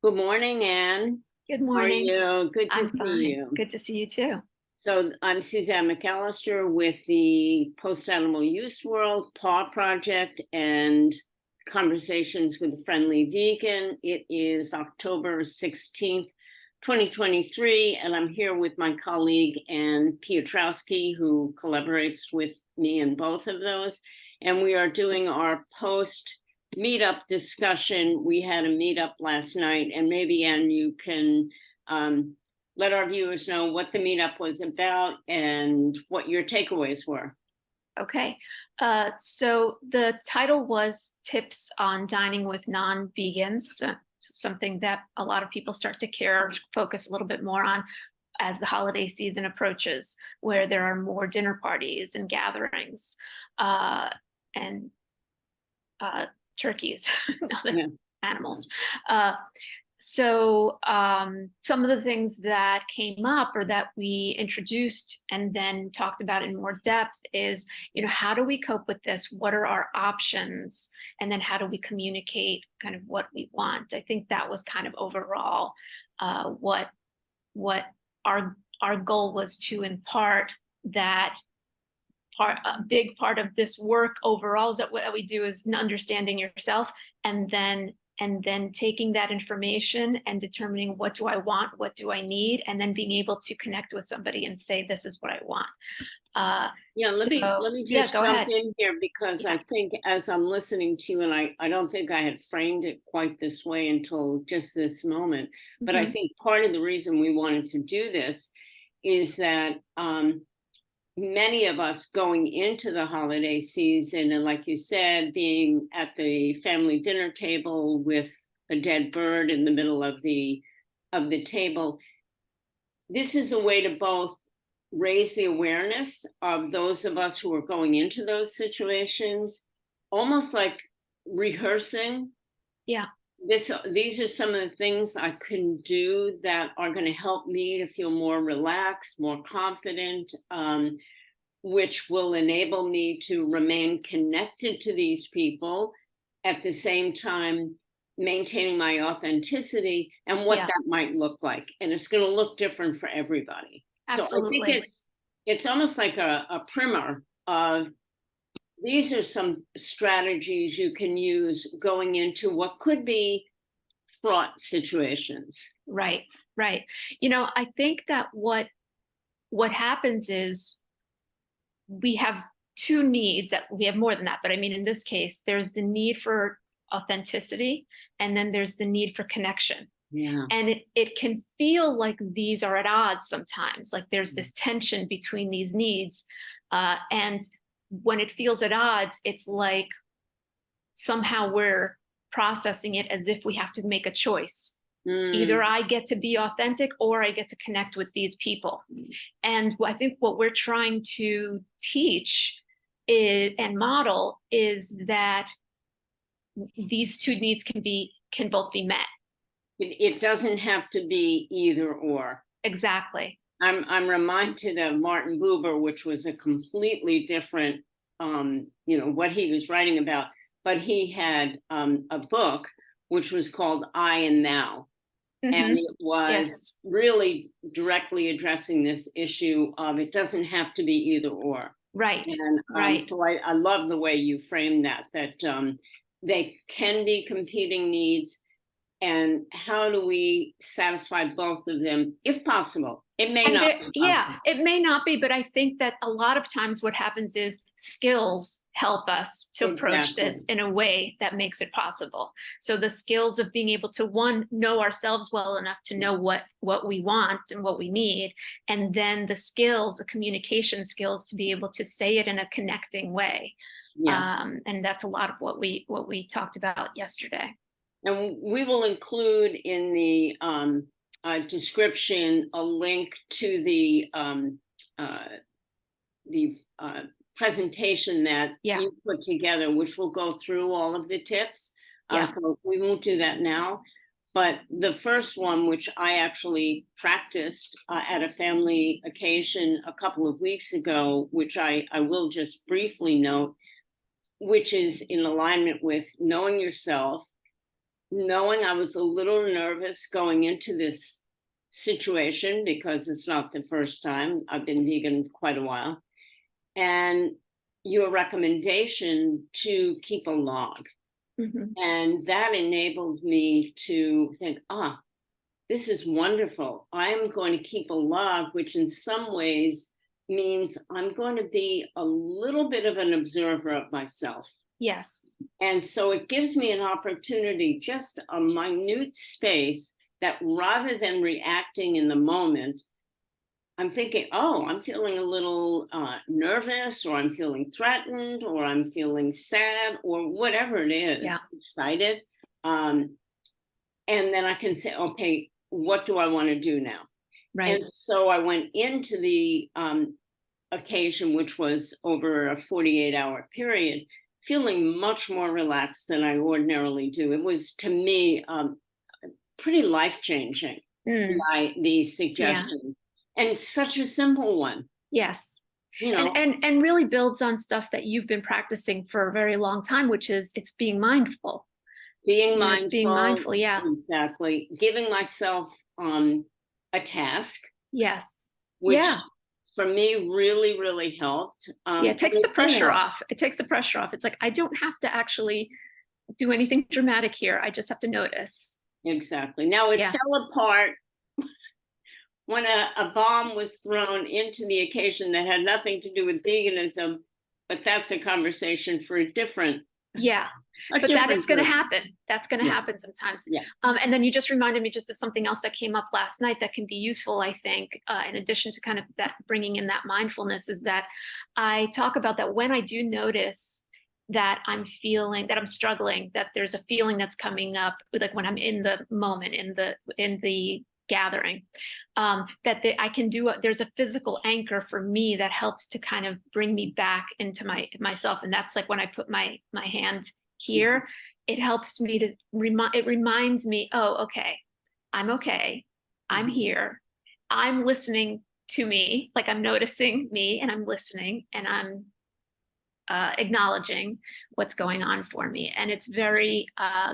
Good morning, Anne. Good How are morning. you? Good to I'm see fine. you. Good to see you too. So I'm Suzanne McAllister with the Post-Animal Use World Paw Project and Conversations with a Friendly Vegan. It is October 16th, 2023, and I'm here with my colleague Anne Piotrwoski, who collaborates with me in both of those. And we are doing our post meetup discussion. We had a meetup last night, and maybe, Anne, you can let our viewers know what the meetup was about and what your takeaways were. Okay. So the title was Tips on Dining with Non-Vegans, something that a lot of people start to care or focus a little bit more on as the holiday season approaches, where there are more dinner parties and gatherings and turkeys and other Yeah. animals. So some of the things that came up or that we introduced and then talked about in more depth is, how do we cope with this? What are our options? And then how do we communicate kind of what we want? I think that was kind of overall what our goal was to impart that a big part of this work overall is that what we do is understanding yourself and then taking that information and determining what do I want, what do I need, and then being able to connect with somebody and say, this is what I want. Let me just go jump ahead. in here because I think as I'm listening to you, and I don't think I had framed it quite this way until just this moment, but I think part of the reason we wanted to do this is that many of us going into the holiday season, and like you said, being at the family dinner table with a dead bird in the middle of the table, this is a way to both raise the awareness of those of us who are going into those situations, almost like rehearsing. Yeah. These are some of the things I can do that are going to help me to feel more relaxed, more confident, which will enable me to remain connected to these people at the same time maintaining my authenticity and what that might look like. And it's going to look different for everybody. Absolutely. So I think it's almost like a primer of these are some strategies you can use going into what could be fraught situations. Right. I think that what happens is we have two needs. We have more than that, but I mean, in this case, there's the need for authenticity, and then there's the need for connection. Yeah. And it can feel like these are at odds sometimes, like there's this tension between these needs. And when it feels at odds, it's like somehow we're processing it as if we have to make a choice. Either I get to be authentic or I get to connect with these people. And I think what we're trying to teach and model is that these two needs can both be met. It doesn't have to be either or. Exactly. I'm reminded of Martin Buber, which was a completely different, what he was writing about. But he had a book which was called I and Thou. And it was really directly addressing this issue of it doesn't have to be either or. Right. And so I love the way you frame that they can be competing needs. And how do we satisfy both of them, if possible? It may not be possible. It may not be, but I think that a lot of times what happens is skills help us to approach this in a way that makes it possible. So the skills of being able to, one, know ourselves well enough to know what we want and what we need, and then the skills, the communication skills, to be able to say it in a connecting way. Yes. And that's a lot of what we talked about yesterday. And we will include in the description a link to the presentation that you put together, which will go through all of the tips. So we won't do that now. But the first one, which I actually practiced at a family occasion a couple of weeks ago, which I will just briefly note, which is in alignment with knowing yourself, knowing I was a little nervous going into this situation because it's not the first time. I've been vegan quite a while. And your recommendation to keep a log. Mhm. And that enabled me to think, this is wonderful. I'm going to keep a log, which in some ways means I'm going to be a little bit of an observer of myself. Yes. And so it gives me an opportunity, just a minute space, that rather than reacting in the moment, I'm thinking, I'm feeling a little nervous, or I'm feeling threatened, or I'm feeling sad, or whatever it is, Yeah. excited. And then I can say, okay, what do I want to do now? Right. And so I went into the occasion, which was over a 48-hour period, feeling much more relaxed than I ordinarily do. It was, to me, pretty life-changing, the suggestion. And such a simple one. Yes. You know, And really builds on stuff that you've been practicing for a very long time, which is it's being mindful. being It's being mindful. Yeah. exactly. Giving myself a task, Yes. which Yeah. for me really, really helped. Yeah. It takes the did pressure help. off. It takes the pressure off. It's like, I don't have to actually do anything dramatic here. I just have to notice. Exactly. Now it Yeah. fell apart when a bomb was thrown into the occasion that had nothing to do with veganism, but that's a conversation for a different. Yeah. But that is going to happen. That's going to happen sometimes. Yeah. And then you just reminded me just of something else that came up last night that can be useful, I think, in addition to kind of that bringing in that mindfulness, is that I talk about that when I do notice that I'm feeling that I'm struggling, that there's a feeling that's coming up, like when I'm in the moment, in the gathering, I can do there's a physical anchor for me that helps to kind of bring me back into myself. And that's like when I put my hand here, it helps me to it reminds me, okay, I'm here, I'm listening to me, like I'm noticing me and I'm listening and I'm acknowledging what's going on for me. And it's very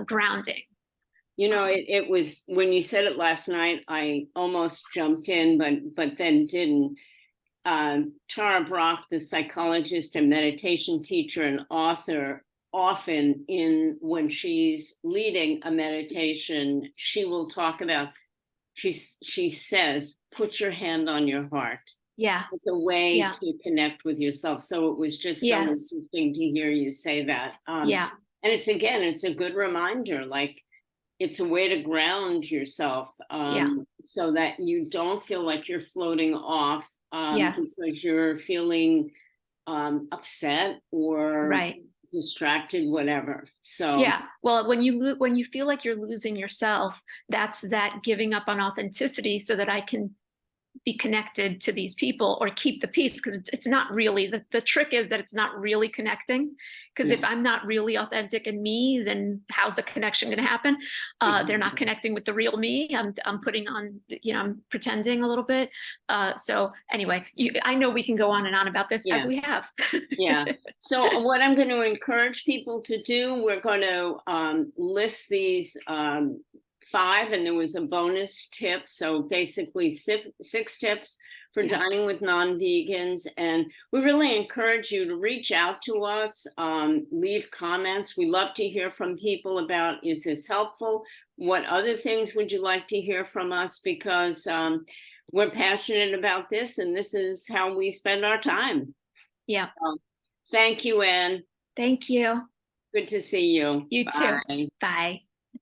grounding. You know, it was, when you said it last night, I almost jumped in, but then didn't. Tara Brach, the psychologist and meditation teacher and author, often when she's leading a meditation, she will talk about, she says, put your hand on your heart. Yeah. It's a way to connect with yourself. So it was just so interesting to hear you say that. And it's a good reminder, like, it's a way to ground yourself, so that you don't feel like you're floating off because you're feeling upset or distracted, whatever. So well, when you feel like you're losing yourself, that's that giving up on authenticity so that I can be connected to these people or keep the peace, because it's not really the trick is that it's not really connecting, because if I'm not really authentic in me, then how's the connection going to happen? They're not connecting with the real me. I'm putting on, I'm pretending a little bit. So anyway, I know we can go on and on about this as we have. So what I'm going to encourage people to do, we're going to list these 5, and there was a bonus tip. So basically 6 tips for dining with non-vegans. And we really encourage you to reach out to us, leave comments. We love to hear from people about, is this helpful? What other things would you like to hear from us? Because we're passionate about this, and this is how we spend our time. Yeah. So, thank you, Anne. Thank you. Good to see you. You too. Bye.